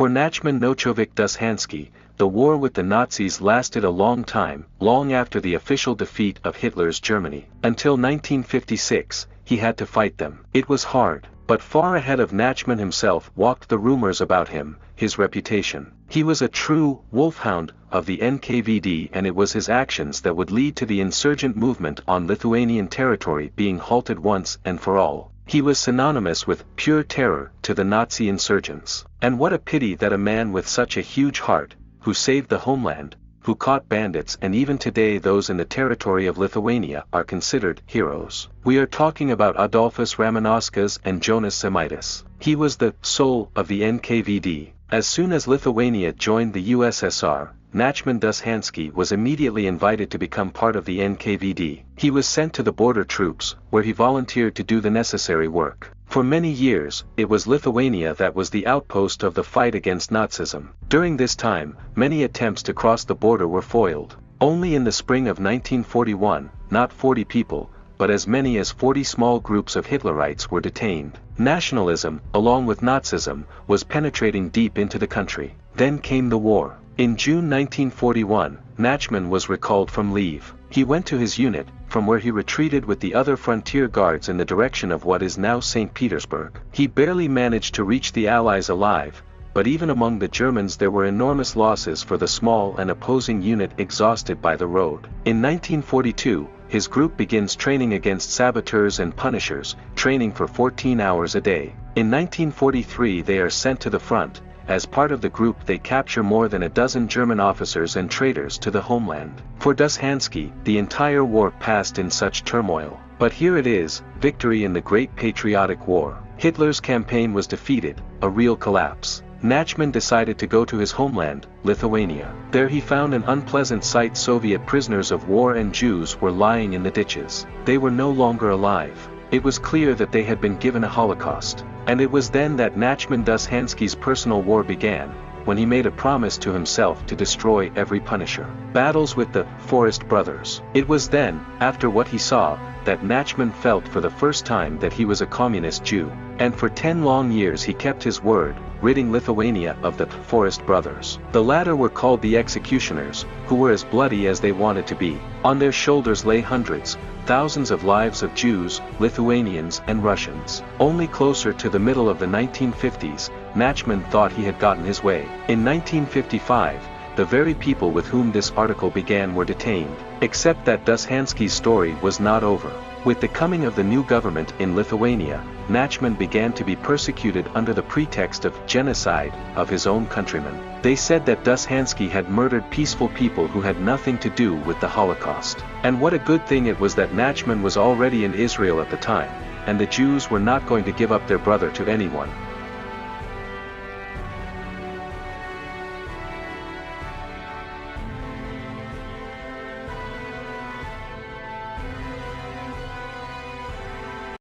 For Nachman Noachovich Dushansky, the war with the Nazis lasted a long time, long after the official defeat of Hitler's Germany. Until 1956, he had to fight them. It was hard, but far ahead of Nachman himself walked the rumors about him, his reputation. He was a true wolfhound of the NKVD, and it was his actions that would lead to the insurgent movement on Lithuanian territory being halted once and for all. He was synonymous with pure terror to the Nazi insurgents. And what a pity that a man with such a huge heart, who saved the homeland, who caught bandits, and even today those in the territory of Lithuania are considered heroes. We are talking about Adolphus Ramanauskas and Jonas Semaitis. He was the soul of the NKVD. As soon as Lithuania joined the USSR, Nachman Dushansky was immediately invited to become part of the NKVD. He was sent to the border troops, where he volunteered to do the necessary work. For many years, it was Lithuania that was the outpost of the fight against Nazism. During this time, many attempts to cross the border were foiled. Only in the spring of 1941, not 40 people, but as many as 40 small groups of Hitlerites were detained. Nationalism, along with Nazism, was penetrating deep into the country. Then came the war. In June 1941, Nachman was recalled from leave. He went to his unit, from where he retreated with the other frontier guards in the direction of what is now St. Petersburg. He barely managed to reach the Allies alive, but even among the Germans there were enormous losses for the small and opposing unit exhausted by the road. In 1942, his group begins training against saboteurs and punishers, training for 14 hours a day. In 1943 they are sent to the front. As part of the group they capture more than a dozen German officers and traitors to the homeland. For Dushansky, the entire war passed in such turmoil. But here it is, victory in the Great Patriotic War. Hitler's campaign was defeated, a real collapse. Nachman decided to go to his homeland, Lithuania. There he found an unpleasant sight. Soviet prisoners of war and Jews were lying in the ditches. They were no longer alive. It was clear that they had been given a Holocaust. And it was then that Nachman Dushansky's personal war began, when he made a promise to himself to destroy every Punisher. Battles with the Forest Brothers. It was then, after what he saw, that Nachman felt for the first time that he was a communist Jew. And for 10 long years he kept his word, ridding Lithuania of the Forest Brothers. The latter were called the executioners, who were as bloody as they wanted to be. On their shoulders lay hundreds, thousands of lives of Jews, Lithuanians and Russians. Only closer to the middle of the 1950s, Nachman thought he had gotten his way. In 1955, the very people with whom this article began were detained. Except that Dushansky's story was not over. With the coming of the new government in Lithuania, Nachman began to be persecuted under the pretext of genocide of his own countrymen. They said that Dushansky had murdered peaceful people who had nothing to do with the Holocaust. And what a good thing it was that Nachman was already in Israel at the time, and the Jews were not going to give up their brother to anyone.